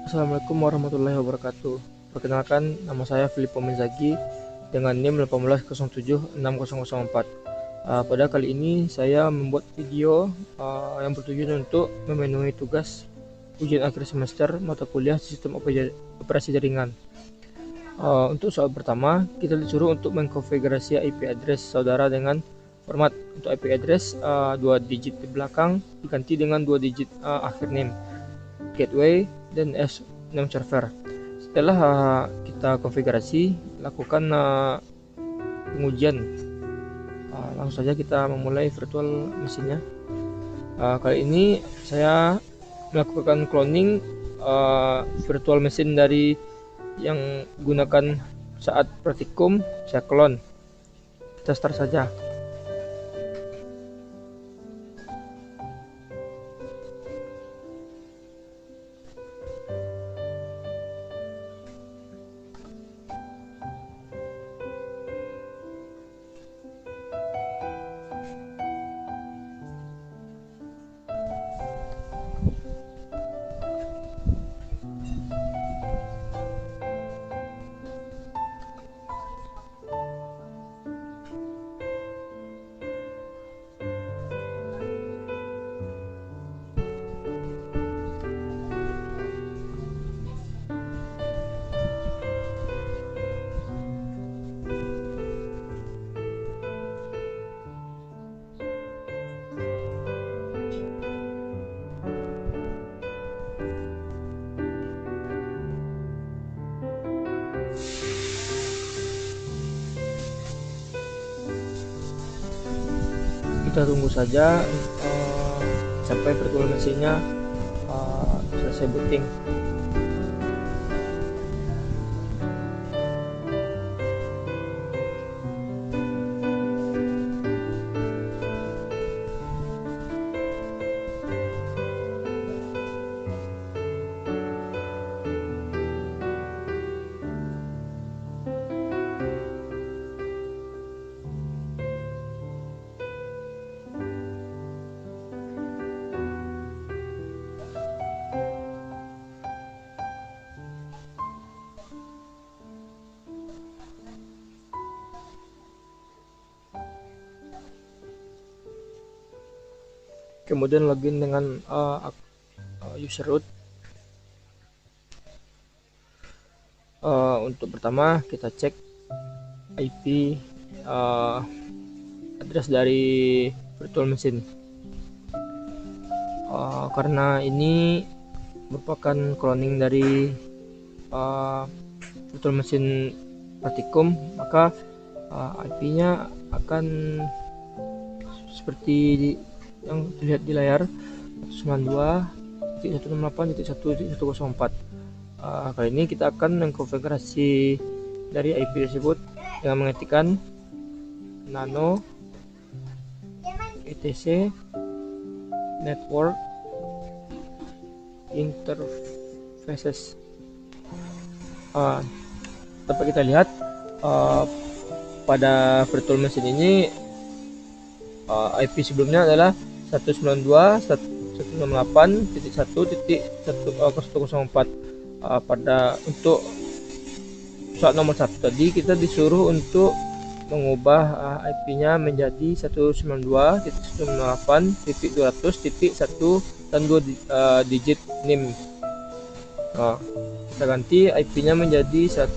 Assalamualaikum warahmatullahi wabarakatuh. Perkenalkan, nama saya Filippo Menzaki dengan NIM 1807604. Pada kali ini saya membuat video yang bertujuan untuk memenuhi tugas ujian akhir semester mata kuliah sistem operasi jaringan. Untuk soal pertama, kita disuruh untuk mengkonfigurasi IP address saudara dengan format untuk IP address 2 digit di belakang diganti dengan 2 digit akhir name, gateway, dan name server. Setelah kita konfigurasi, lakukan pengujian. Langsung saja kita memulai virtual mesinnya. Kali ini saya melakukan cloning virtual mesin dari yang gunakan saat praktikum. Saya clone. Kita start saja. Kita tunggu saja sampai virtual mesinnya selesai booting. Kemudian login dengan user root. Untuk pertama kita cek IP address dari virtual machine. Karena ini merupakan cloning dari virtual machine praktikum, maka IP-nya akan seperti yang dilihat di layar, 192.168.1.104. Kali ini kita akan mengkonfigurasi dari IP tersebut dengan mengetikkan nano etc network interfaces. Dapat kita lihat pada virtual machine ini IP sebelumnya adalah 192.168.1.104. Pada untuk soal nomor 1 tadi kita disuruh untuk mengubah IP-nya menjadi 192.168.200.1 dan 2 digit NIM. Kita ganti IP-nya menjadi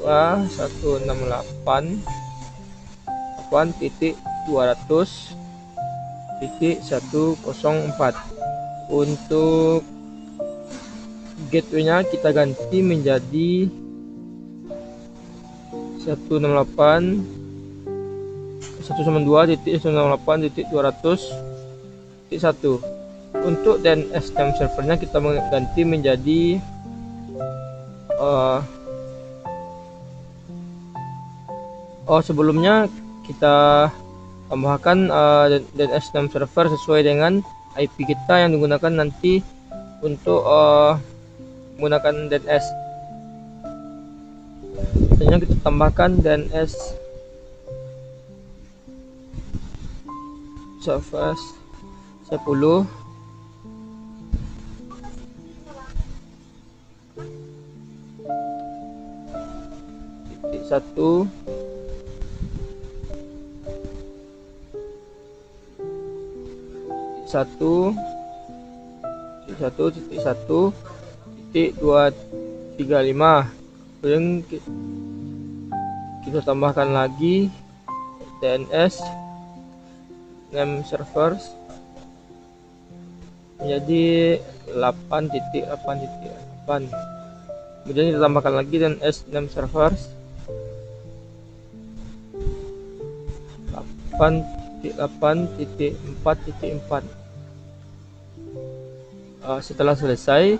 192.168.200.104. Untuk gateway-nya kita ganti menjadi 192.168.200.1. Untuk DNS name servernya kita ganti menjadi sebelumnya kita tambahkan DNS name server sesuai dengan IP kita yang digunakan nanti untuk menggunakan DNS. Selanjutnya kita tambahkan DNS server 10 1 1.1.1.235. Kemudian kita tambahkan lagi DNS name servers menjadi 8.8.8. Kemudian kita tambahkan lagi DNS name servers 8.8.4.4. Setelah selesai,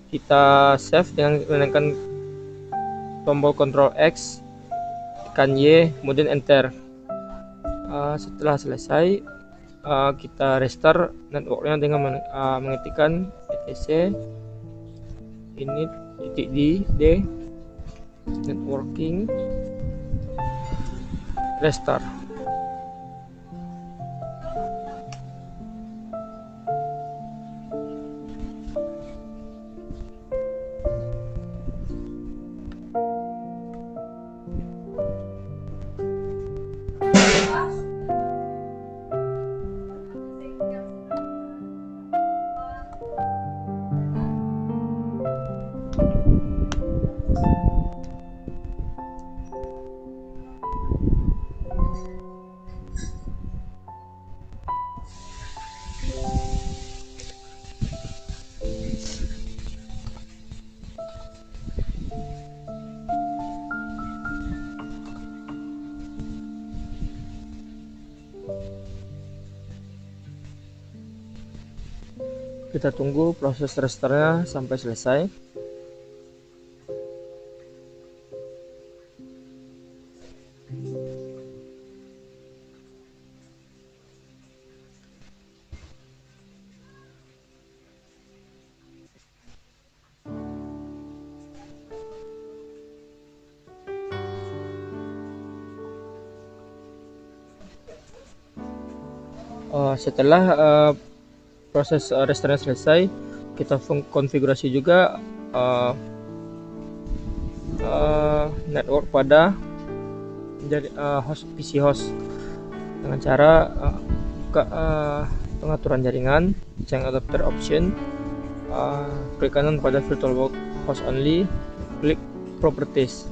kita save dengan menekan tombol Ctrl X, tekan Y, kemudian enter. Setelah selesai, kita restart networknya dengan mengetikkan etc init.d networking restart. Kita tunggu proses restartnya sampai selesai. Setelah proses restartnya selesai, kita konfigurasi juga network pada menjadi PC host dengan cara buka pengaturan jaringan, change adapter option, klik kanan pada VirtualBox host only, klik properties.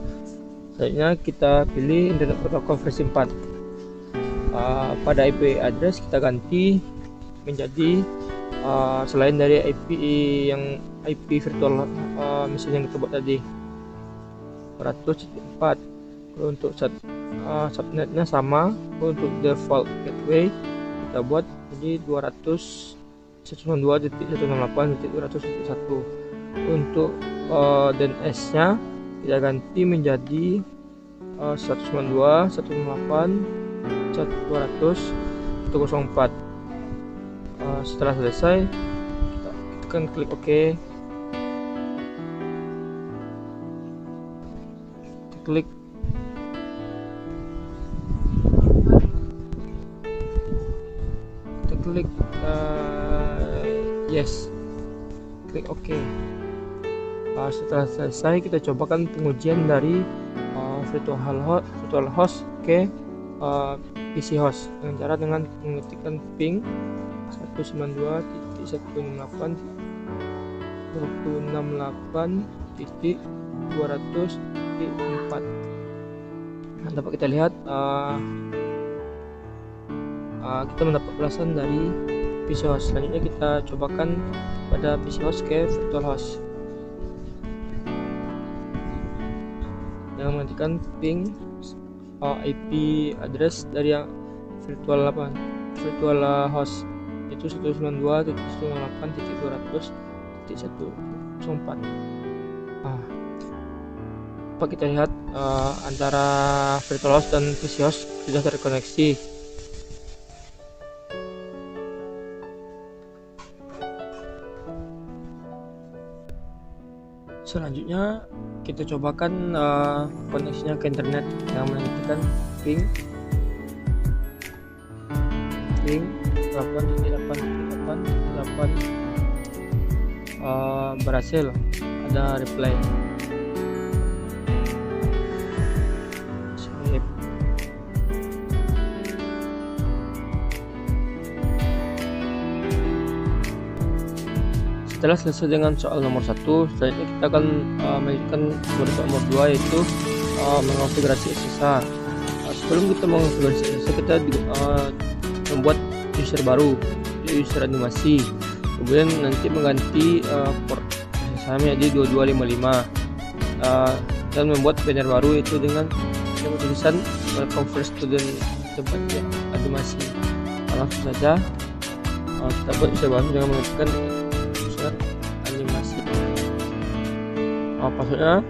Selanjutnya kita pilih Internet Protocol versi 4. Pada IP address kita ganti menjadi selain dari IP virtual mesin yang kita buat tadi 200.4. Untuk subnetnya sama, untuk default gateway kita buat jadi 200.192.168.200.1. Untuk DNS nya kita ganti menjadi 192.168.200.104. Setelah selesai, kita tekan klik OK. Klik yes, klik OK. Setelah selesai, kita cobakan pengujian dari virtual host ke PC host dengan mengetikkan ping 192.168.200.4. dapat kita lihat kita mendapat balasan dari PC host. Selanjutnya kita cobakan pada PC host ke virtual host dengan mengetikkan ping IP address dari yang virtual host itu 192.168.200.104. Dapat kita lihat antara virtual host dan PC host sudah terkoneksi. Selanjutnya kita cobakan koneksinya ke internet yang mengetikkan ping 8.8.8 berhasil, ada reply. Setelah selesai dengan soal nomor 1, selanjutnya kita akan melanjutkan kepada soal nomor 2, yaitu mengonfigurasi SSH. Sebelum kita mengonfigurasi SSH, kita membuat user baru, user animasi, kemudian nanti mengganti port SSH menjadi 2255 dan membuat banner baru, yaitu dengan tulisan welcome first student tempat animasi. Langsung saja kita buat user baru dengan mengetikkan user animasi. Passwordnya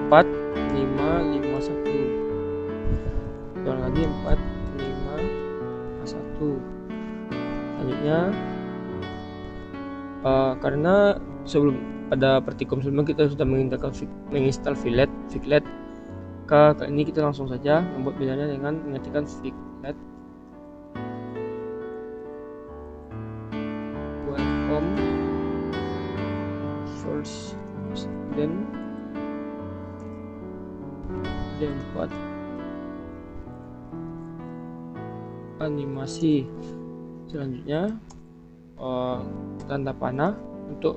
4551. Ulang lagi 4551. Selanjutnya karena sebelum pada praktikum sebelumnya kita sudah menginstal Vlet. Kali ini kita langsung saja membuat bedanya dengan mengetikkan Vlet welcome first student tempat animasi. Selanjutnya tanda panah untuk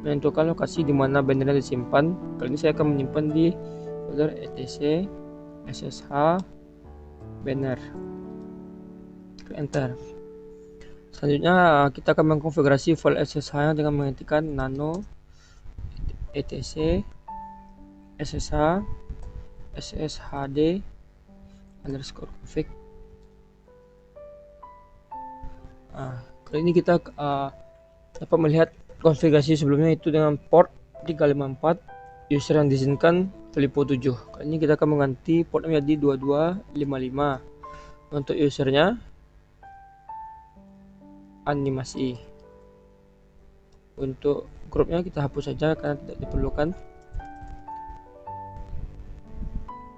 menentukan lokasi di mana bannernya disimpan. Kali ini saya akan menyimpan di folder etc ssh banner. Klik enter. Selanjutnya kita akan mengkonfigurasi file SSH dengan mengetikkan nano etc ssh sshd _config. Kali ini kita dapat melihat konfigurasi sebelumnya, itu dengan port 354, user yang diizinkan Filippo 7. Kali ini kita akan mengganti port menjadi 2255. Untuk usernya animasi. Untuk grupnya kita hapus saja karena tidak diperlukan.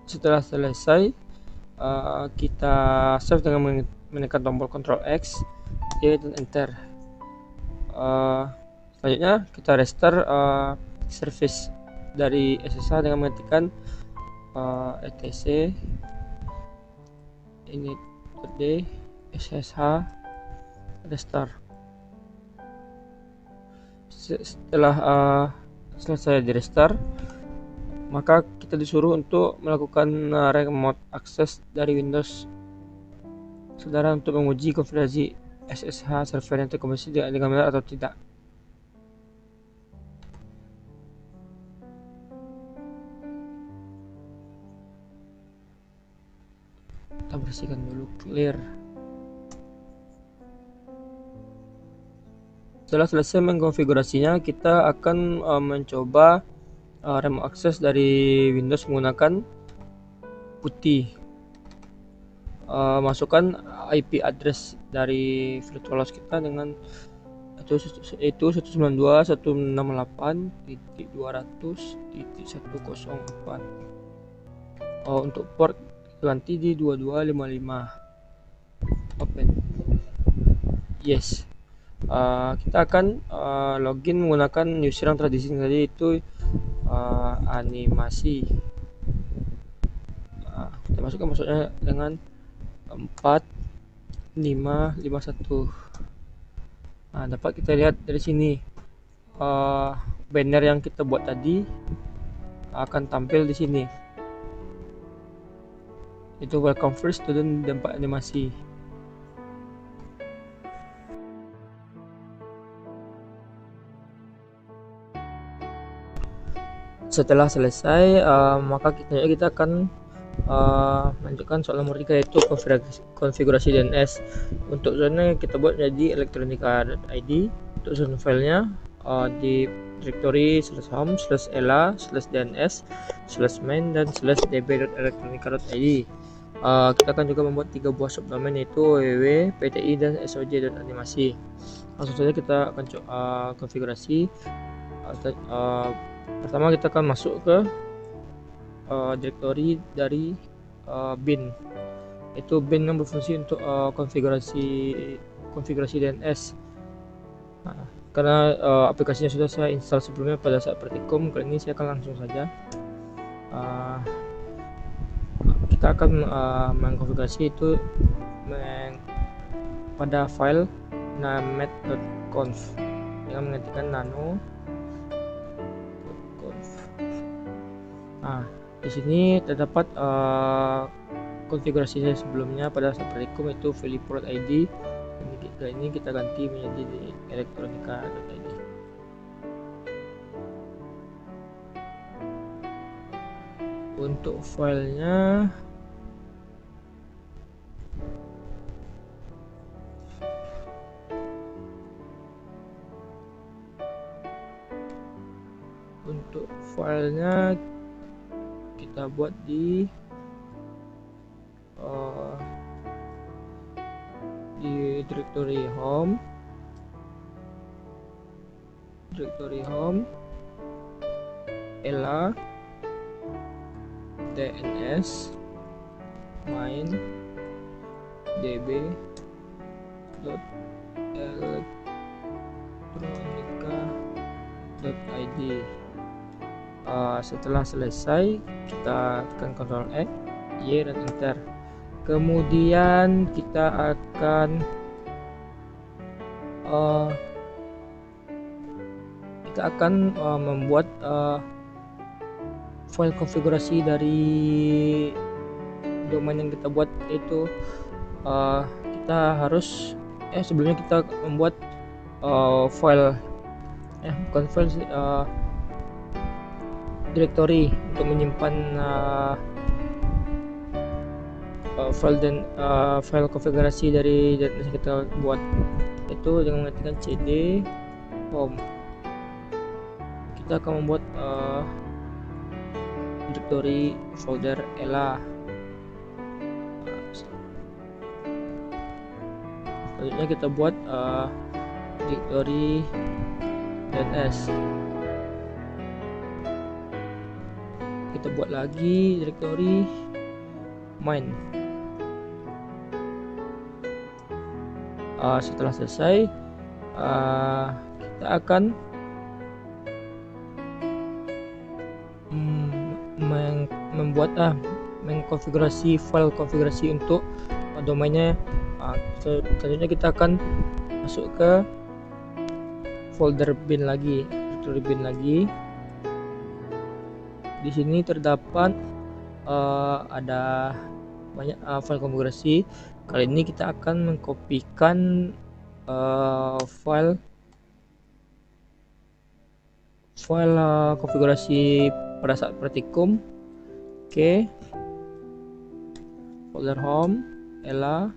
Setelah selesai, kita save dengan menekan tombol Ctrl X dan enter. Selanjutnya kita restart service dari SSH dengan mengetikkan etc init.d ssh restart. Setelah selesai di restart, maka kita disuruh untuk melakukan remote access dari Windows saudara untuk menguji konfigurasi SSH server yang terkoneksi dengan benar atau tidak. Kita bersihkan dulu, clear. Setelah selesai mengkonfigurasinya, kita akan mencoba remote access dari Windows menggunakan putih. Masukkan IP address dari virtualhost kita dengan itu 192.168.200.104. Untuk port ganti di 2255. Open. Yes. Kita akan login menggunakan user yang tradisi tadi, itu animasi. Kita masukkan maksudnya dengan 4551. Dapat kita lihat dari sini banner yang kita buat tadi akan tampil di sini. Itu welcome first student tempat animasi. Setelah selesai, maka kita akan lanjutkan soal nomor 3, yaitu konfigurasi DNS. Untuk zona kita buat jadi electronica.id. Untuk zona filenya di directory /home/ela/dns/main dan /db.electronica.id. Kita akan juga membuat 3 buah subdomain, yaitu www, pti dan soj.animasi. Langsung saja kita akan konfigurasi. Pertama kita akan masuk ke directory dari bin, itu bin yang berfungsi untuk konfigurasi DNS. Karena aplikasinya sudah saya install sebelumnya pada saat praktikum, kali ini saya akan langsung saja kita akan mengkonfigurasi itu pada file named.conf. dengan mengetikkan nano conf. Nah, di sini terdapat konfigurasi saya sebelumnya pada saat praktikum, itu Filipro ID. Ini kita ganti menjadi di elektronika.id. Untuk filenya kita buat di directory home, ela dns main db.elektronika.id. Setelah selesai, kita tekan Ctrl X, Y, dan Enter. Kemudian kita akan membuat file konfigurasi dari domain yang kita buat, yaitu kita harus sebelumnya kita membuat directory untuk menyimpan file konfigurasi dari yang kita buat, itu dengan mengetikkan cd home. Kita akan membuat directory folder ela. Selanjutnya kita buat directory dns. Kita buat lagi directory main. Setelah selesai, kita akan mengkonfigurasi file konfigurasi untuk domainnya. Selanjutnya kita akan masuk ke folder bin lagi, directory bin lagi. Di sini terdapat ada banyak file konfigurasi. Kali ini kita akan mengkopikan file konfigurasi pada saat praktikum ke folder home ela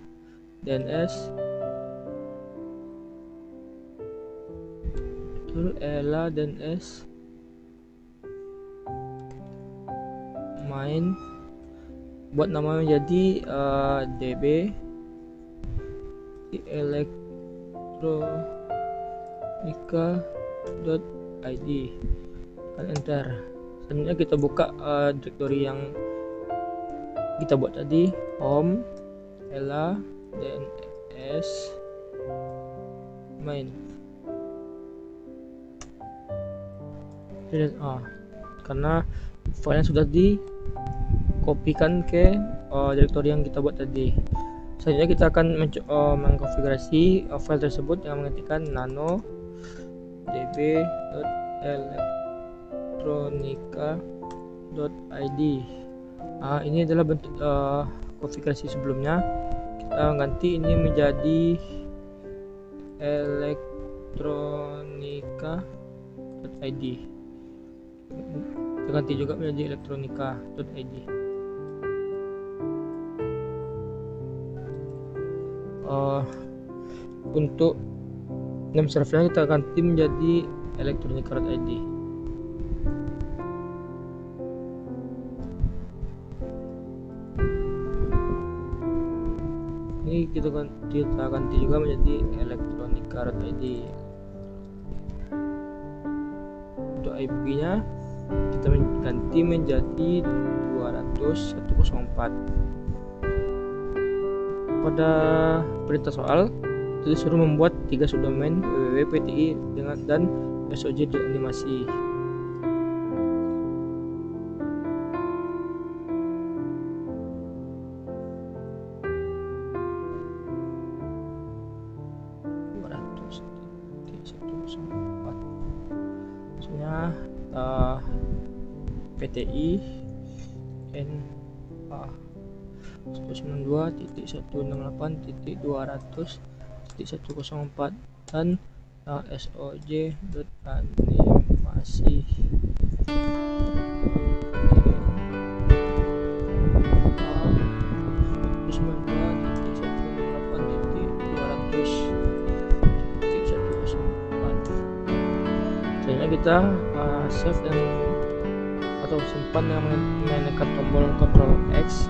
dns main, buat nama menjadi db elektronika.id, kan enter. Selanjutnya kita buka directory yang kita buat tadi, home ela dns main. Karena filenya sudah dikopikan ke directory yang kita buat tadi. Selanjutnya kita akan mengkonfigurasi file tersebut dengan mengetikkan nano db.elektronika.id. Ini adalah bentuk konfigurasi sebelumnya. Kita ganti ini menjadi elektronika.id. Kita ganti juga menjadi elektronika.id. Untuk name servernya kita ganti menjadi elektronika.id. Ini kita ganti juga menjadi elektronika.id. Untuk IP nya kita ganti menjadi 200.104. Pada perintah soal itu disuruh membuat 3 subdomain www, pti dan soj animasi. 104. Maksudnya PTI N 192.168.200.104 dan soj.animasi kita save dan atau simpan dengan menekan tombol Ctrl X,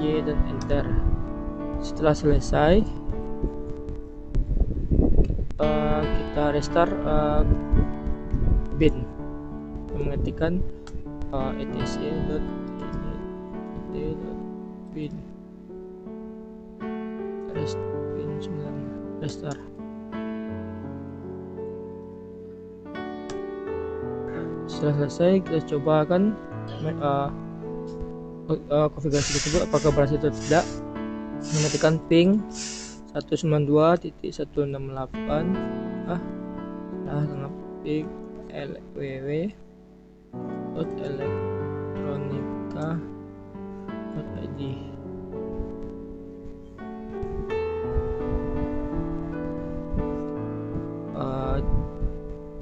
Y dan Enter. Setelah selesai kita restart bin, mengetikkan etc.bin bin 9 restart. Setelah selesai kita coba kan konfigurasi tersebut apakah berhasil atau tidak. Mengetikkan ping 192.168 dengan ping www.electronica.id.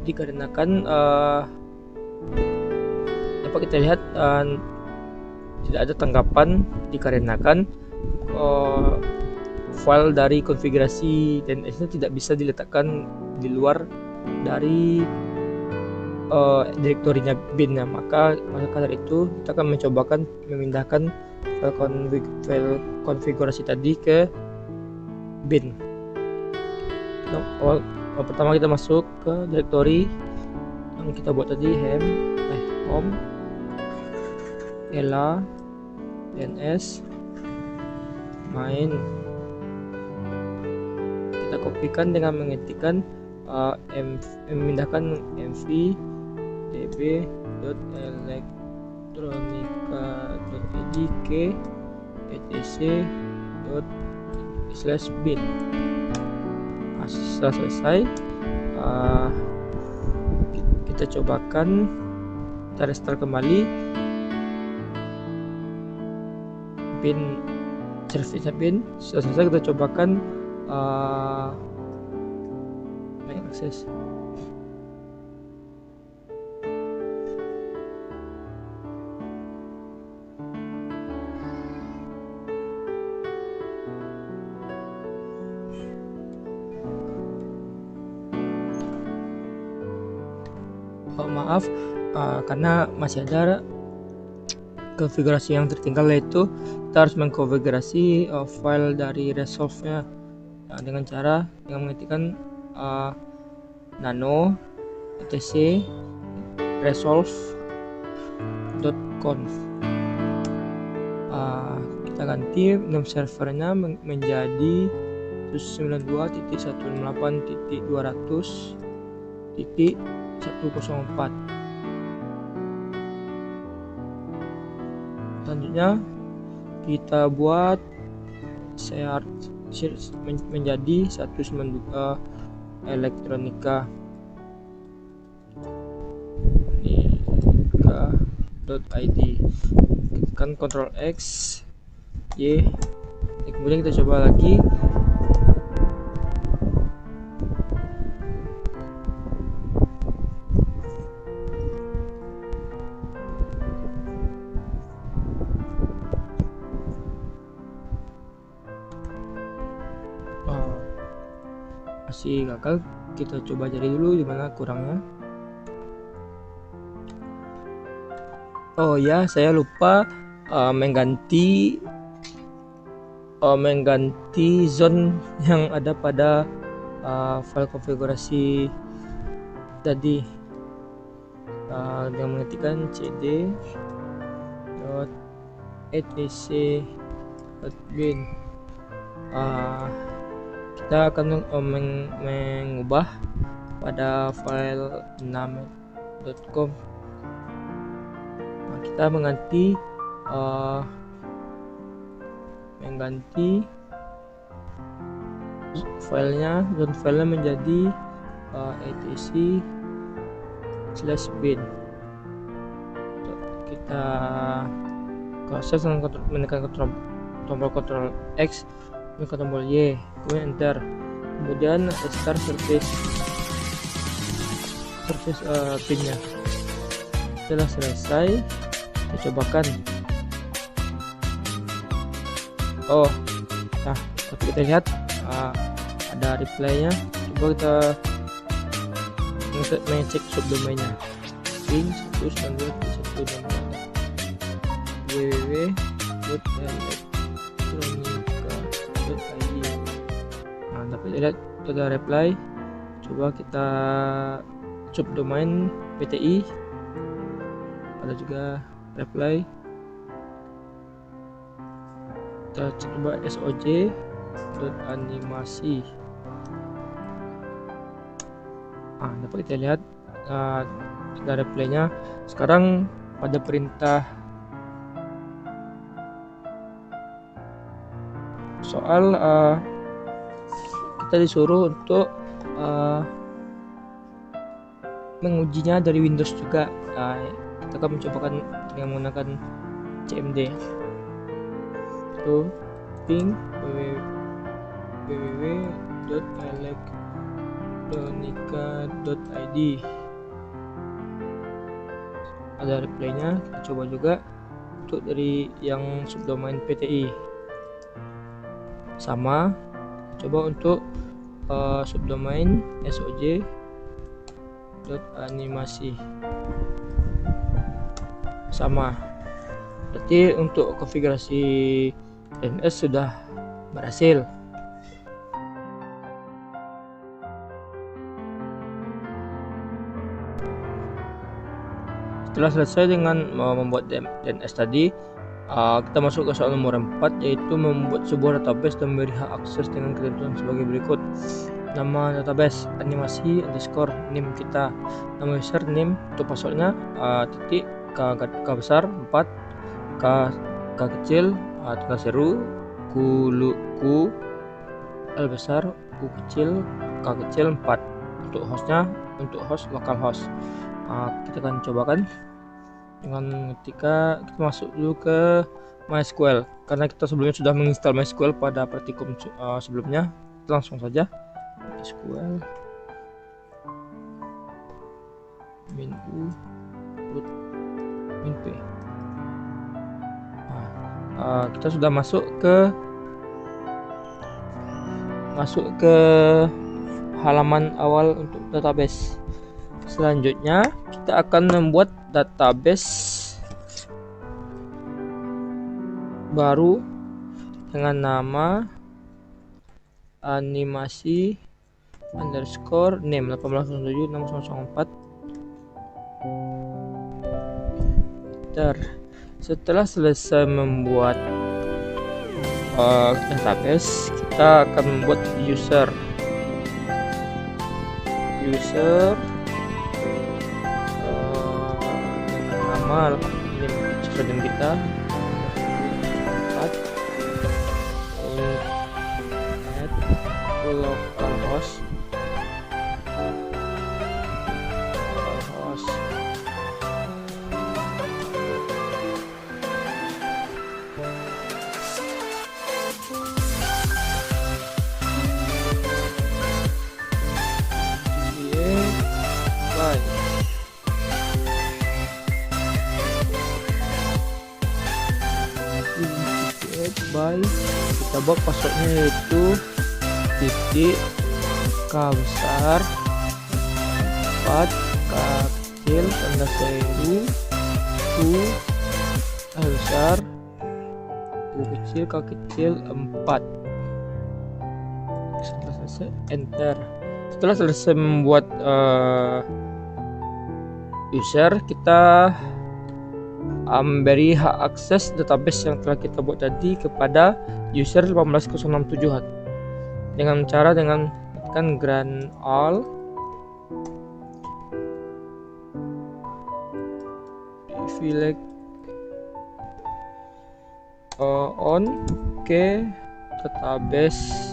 Dikarenakan dapat kita lihat tidak ada tanggapan dikarenakan file dari konfigurasi DNS itu tidak bisa diletakkan di luar dari direktorinya bin. Maka dari itu kita akan mencobakan memindahkan file konfigurasi tadi ke bin. Pertama kita masuk ke direktori yang kita buat tadi, home, ela, dns, main. Kita kopikan dengan mengetikkan memindahkan mv db.electronica.id ke etc.bin. Setelah selesai kita cobakan, kita restart kembali bin, service bin. Setelah selesai kita cobakan mengakses. Maaf karena masih ada konfigurasi yang tertinggal, yaitu kita harus mengkonfigurasi file dari resolve-nya dengan cara mengetikkan nano etc resolve.conf. Kita ganti name servernya menjadi 192.168.200.104. Selanjutnya kita buat share menjadi 192 electronica.id. Tekan Ctrl X, Y, kemudian kita coba lagi. Masih gagal, kita coba cari dulu di mana kurangnya. Oh ya, saya lupa mengganti zone yang ada pada file konfigurasi tadi dengan mengetikkan cd.etc.bin. Kita akan mengubah pada file name.com. Kita mengganti filenya, zone filenya menjadi etc/bin. Kita proses dengan menekan tombol Ctrl X, menekan tombol Y, kemudian enter, kemudian start service pinnya. Setelah selesai, kita cobakan. Nah, seperti kita lihat ada reply-nya. Coba kita mengecek subdomainnya. Ping 192.168 www.electronica.id. Nah, dapat lihat ada reply. Coba kita subdomain PTI, ada juga reply. Kita coba soj.animasi. Dapat kita lihat ada reply-nya. Sekarang pada perintah soal kita disuruh untuk mengujinya dari Windows juga. Kita akan mencobakan dengan menggunakan CMD. Itu ping www.electronica.id. Ada reply-nya. Kita coba juga untuk dari yang subdomain PTI. Sama. Coba untuk subdomain soj.animasi. Sama. Berarti untuk konfigurasi DNS sudah berhasil. Setelah selesai dengan membuat DNS tadi, kita masuk ke soal nomor 4, yaitu membuat sebuah database dan memberi hak akses dengan ketentuan sebagai berikut. Nama database animasi underscore name kita, nama user name, untuk passwordnya titik k besar 4, k kecil, tengah seru, ku L besar, u kecil, k kecil 4. Untuk hostnya, untuk host localhost. Kita akan cobakan dengan ketika kita masuk dulu ke MySQL, karena kita sebelumnya sudah menginstal MySQL pada praktikum sebelumnya. Kita langsung saja MySQL min u root min p. Kita sudah masuk ke halaman awal untuk database. Selanjutnya kita akan membuat database baru dengan nama animasi underscore name 1807.6104. Setelah selesai membuat database, kita akan membuat user nama username kita localhost by kita buat passwordnya yaitu titik k besar 4, k kecil, tanda seru, u L besar, u kecil, k kecil 4. Setelah selesai enter. Setelah selesai membuat user, kita memberi hak akses database yang telah kita buat tadi kepada user 18067 dengan cara tekan grant all, select on, database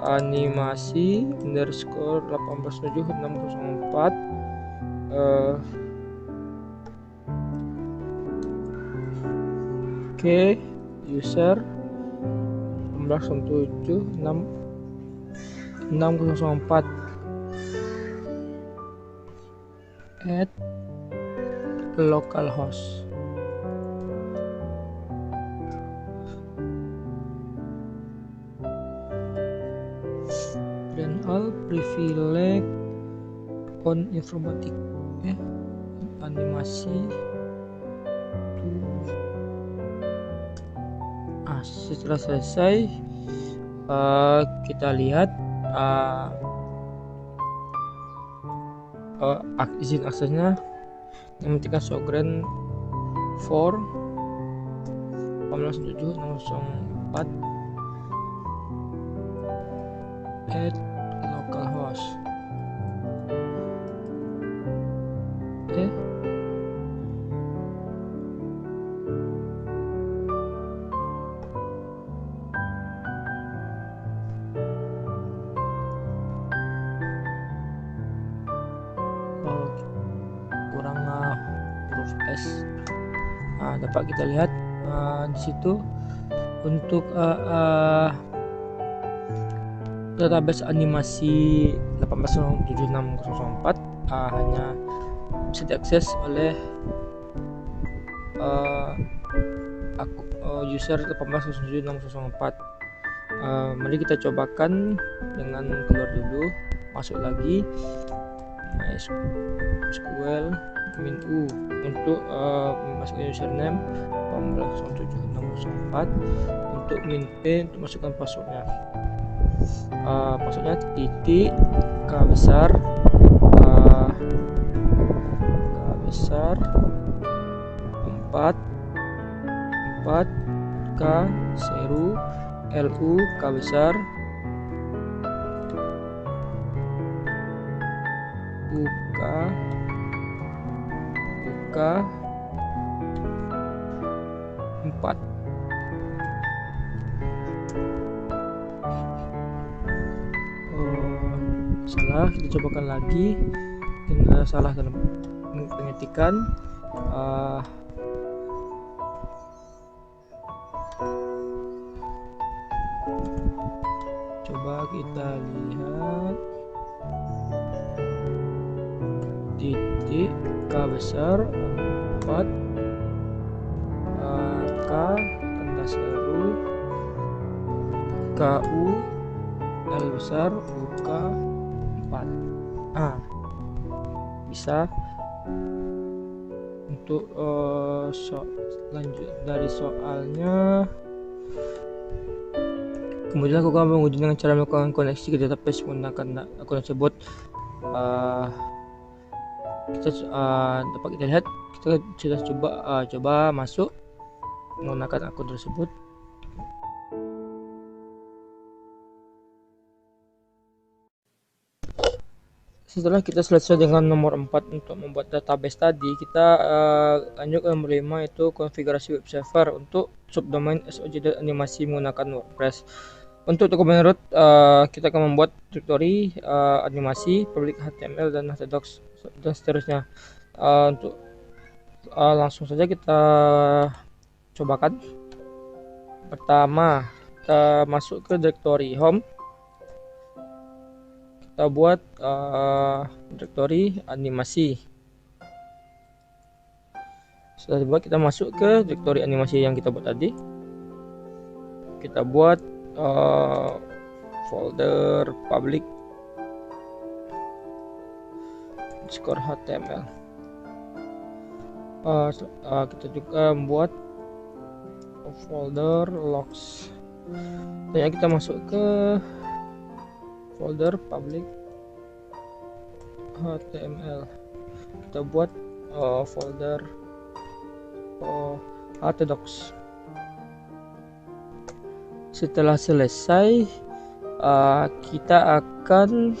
animasi underscore 1876604 ke user 1876604 at localhost. Dan all privilege on informatik animasi. Setelah selesai kita lihat izin aksesnya, mengetikkan Sogren 4 1876604 at localhost. Kurang huruf S. Dapat kita lihat di situ untuk database animasi 1876604 hanya bisa diakses oleh user 1876604. Mari kita cobakan dengan keluar dulu, masuk lagi MySQL -u untuk memasukkan username 1876604, untuk -p untuk masukkan passwordnya. Passwordnya titik k besar 4 k seru lu k besar UK 4. Salah, kita cobakan lagi. Mungkin ada salah dalam pengetikan. Coba kita lihat. Titik k besar 4 k tanda seru ku l besar uk 4. Bisa. Untuk lanjut dari soalnya, kemudian aku akan menguji dengan cara melakukan koneksi ke database menggunakan akun tersebut. Kita dapat kita lihat, kita sudah coba masuk menggunakan akun tersebut. Setelah kita selesai dengan nomor 4 untuk membuat database tadi, kita lanjut ke nomor 5, yaitu konfigurasi web server untuk subdomain soj.animasi menggunakan WordPress. Untuk dokumen root, kita akan membuat direktori animasi, public HTML dan htdocs dan seterusnya. Untuk langsung saja kita cobakan. Pertama, kita masuk ke direktori home, kita buat direktori animasi. Setelah dibuat, kita masuk ke direktori animasi yang kita buat tadi. Kita buat folder public underscore HTML. Kita juga membuat folder logs. Selanjutnya kita masuk ke folder public HTML. Kita buat folder htdocs. Setelah selesai, kita akan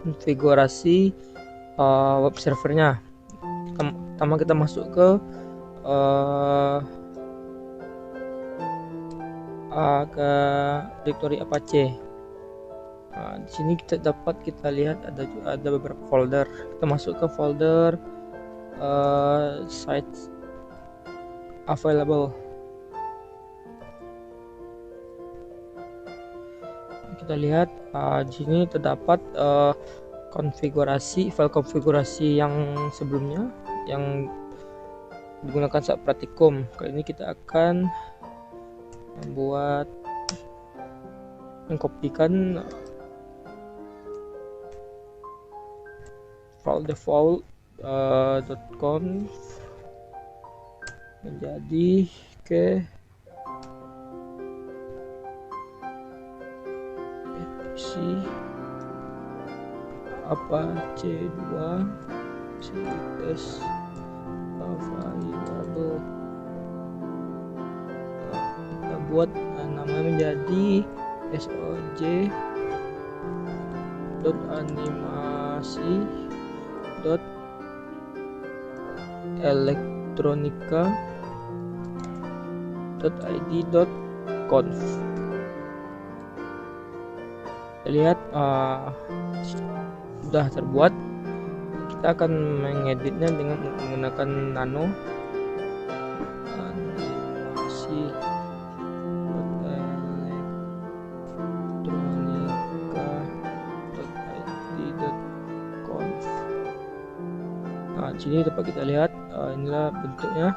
konfigurasi web servernya. Pertama kita masuk ke direktori Apache. Nah, di sini kita lihat ada beberapa folder. Kita masuk ke folder sites available. Kita lihat di sini terdapat file konfigurasi yang sebelumnya yang digunakan saat praktikum. Kali ini kita akan mengkopikan file default.conf menjadi ke C2 CSS available. Kita buat namanya menjadi soj.animasi.electronica.id.conf. Lihat sudah terbuat. Kita akan mengeditnya dengan menggunakan nano animasi.electronica.id.conf. Nah, di sini dapat kita lihat inilah bentuknya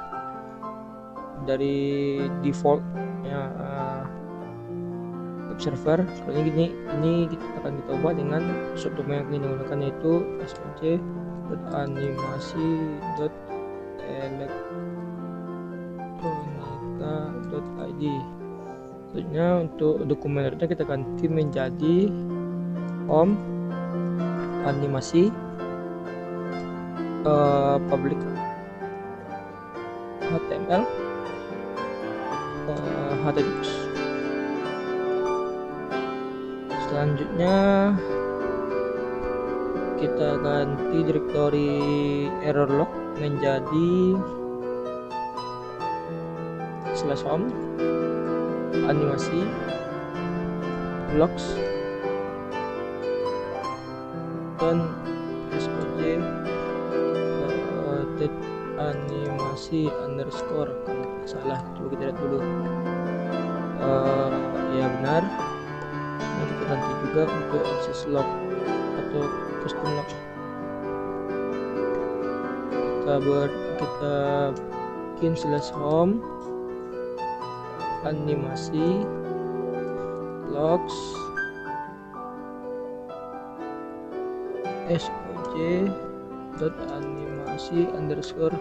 dari defaultnya web server. Kali ini kita akan coba dengan subdomain yang digunakan, yaitu soj.animasi.electronica.id. Selanjutnya untuk dokumen kita ganti menjadi home animasi public HTML htdocs. Selanjutnya kita ganti direktori errorlog menjadi /home animasi logs dan soj animasi underscore. Kalau tidak salah, coba kita lihat dulu. Ya benar. Ini kita ganti juga untuk access log atau custom log. Kita bikin /home animasi logs soj.animasi underscore.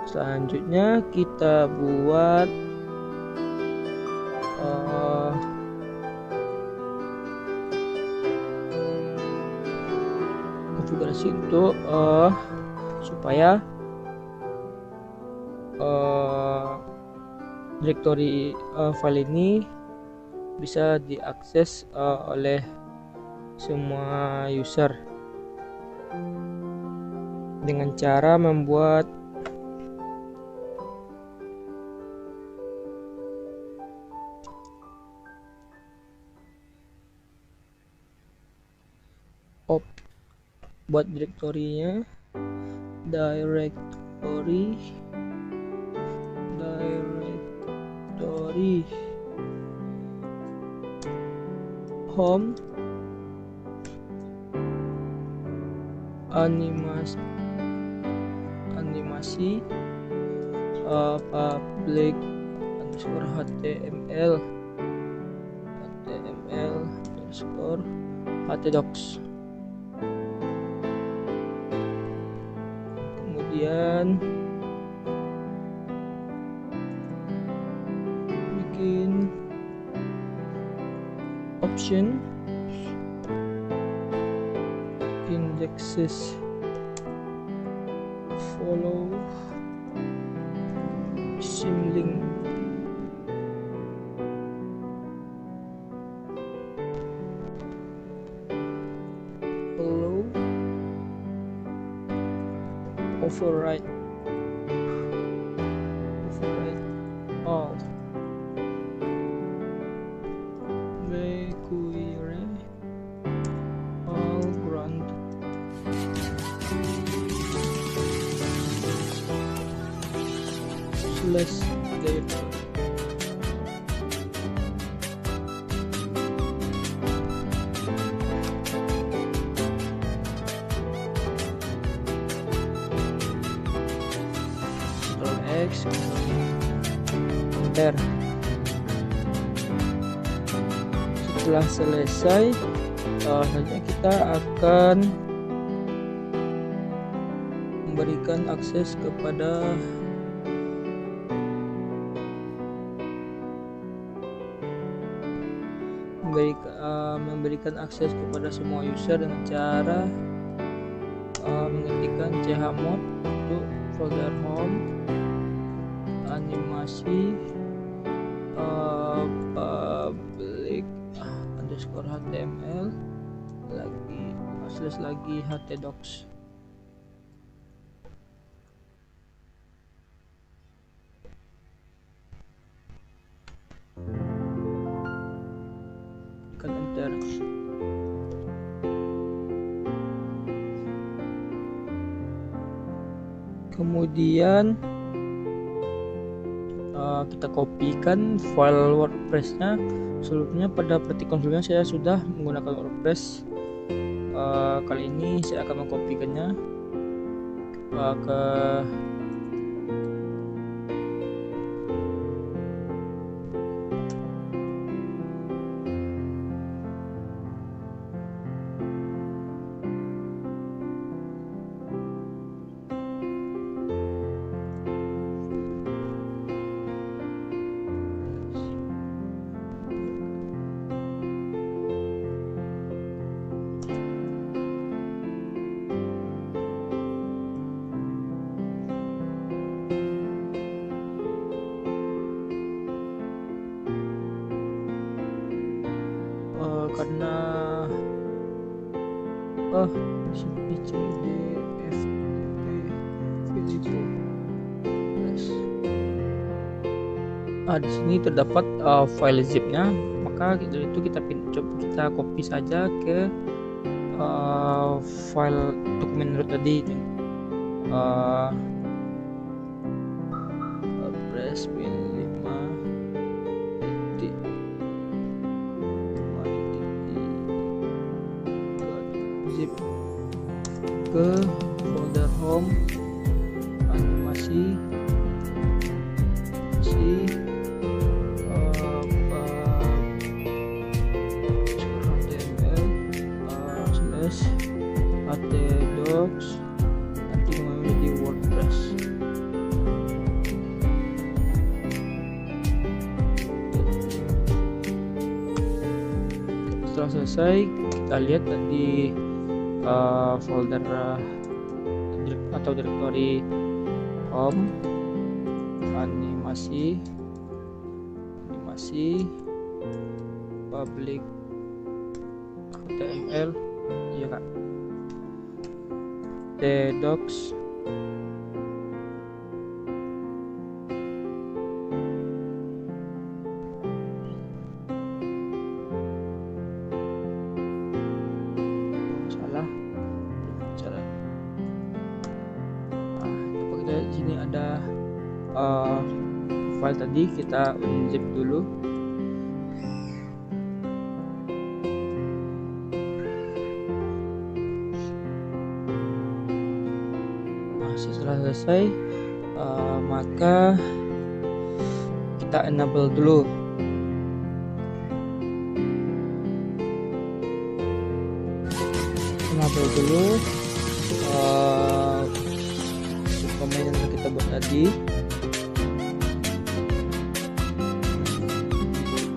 Selanjutnya kita buat konfigurasi untuk supaya direktori file ini bisa diakses oleh semua user dengan cara membuat buat direktorinya directory home animasi public underscore html underscore htdocs. Kemudian bikin option indexes follow symlink follow override all require slash directory. Ctrl X, enter. Setelah selesai, selanjutnya kita akan memberikan akses kepada semua user dengan cara mengetikkan chmod untuk folder home, animasi, public underscore html lagi htdocs. Enter. Kemudian kita kopikan file WordPress-nya. Sebelumnya pada praktik sebelumnya saya sudah menggunakan WordPress. Kali ini saya akan mengkopikannya ke karena di C D F G B di sini terdapat file zip-nya, maka dari itu kita copy saja ke file dokumen root tadi itu. WordPress zip ke folder home, animasi, htdocs, nanti menjadi WordPress. Setelah selesai, kita lihat di folder atau directory home, animasi, public html, iya kak, htdocs, di sini ada file tadi, kita unzip dulu. Setelah selesai, maka kita enable dulu. Domain yang kita buat tadi,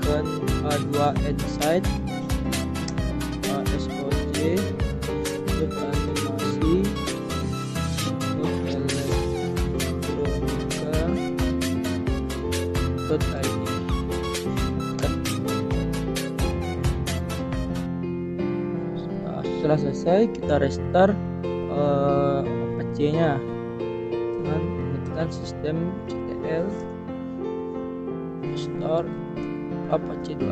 kan dua insight soj animasi elektronika.id. Setelah selesai, kita restart Apache-nya dengan menggunakan sistem ctl restore Apache 2.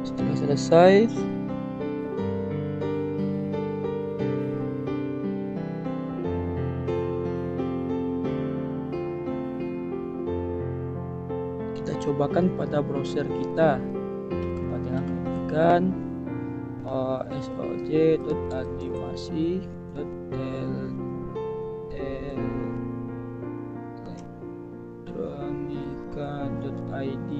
Setelah selesai, cobakan pada browser kita dengan ketikkan soj.animasi.electronica.id.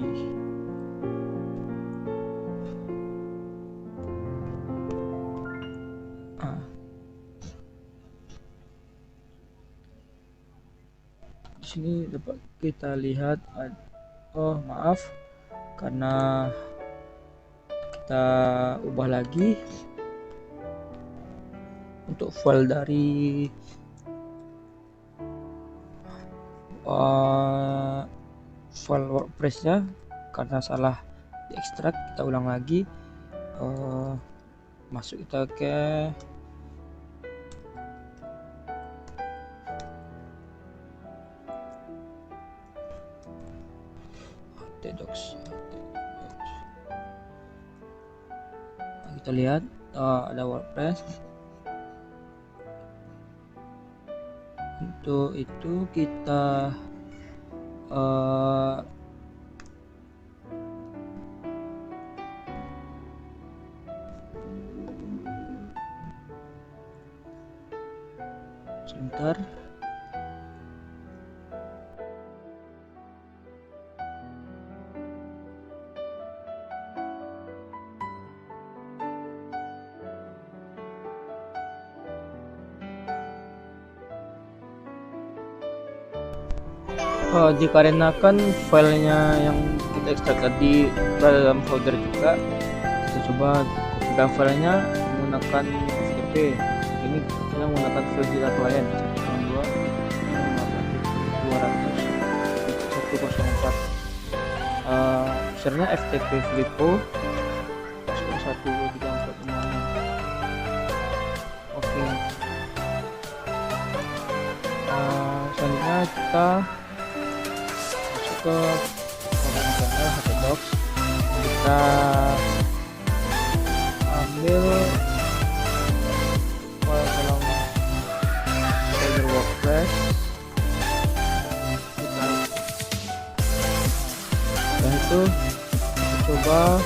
Di sini dapat kita lihat, oh maaf, karena kita ubah lagi untuk file dari file WordPress-nya, karena salah diekstrak. Kita ulang lagi, masuk kita ke docs. Kita lihat ada WordPress. Untuk itu kita sebentar. Dikarenakan filenya yang kita ekstrak tadi berada dalam folder juga, kita coba kopikan filenya menggunakan FTP. Ini kita menggunakan file data client 192.104. usernya FTP Filippo 12345. Oke. Selanjutnya kita ke program channel HTDocs. Kita ambil file dalam folder WordPress. Setelah itu kita coba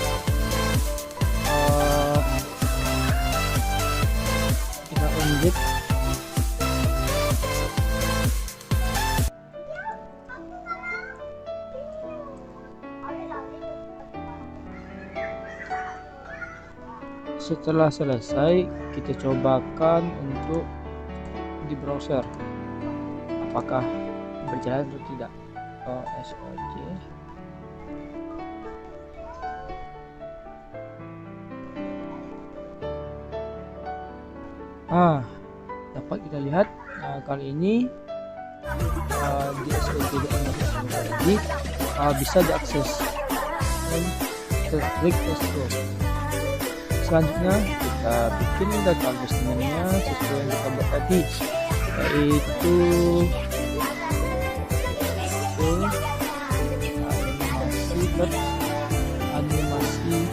kita unzip. Setelah selesai, kita cobakan untuk di browser apakah berjalan atau tidak. SOJ. Dapat kita lihat kali ini di SOJ bisa diakses dan kita klik install. Selanjutnya kita bikin database nya sesuai yang kita buat tadi, yaitu animasi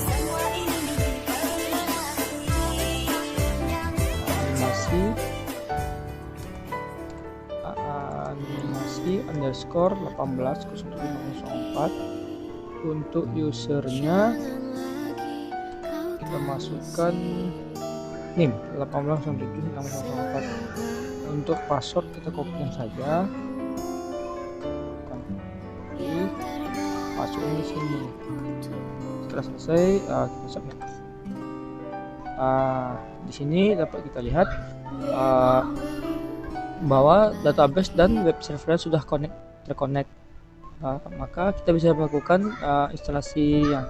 underscore 18.07.04. Untuk usernya kita masukkan NIM 18.07.04. Untuk password kita kopikan saja, masukkan di sini. Setelah selesai kita submit. Di sini dapat kita lihat bahwa database dan web server sudah terconnect. Maka kita bisa melakukan instalasi yang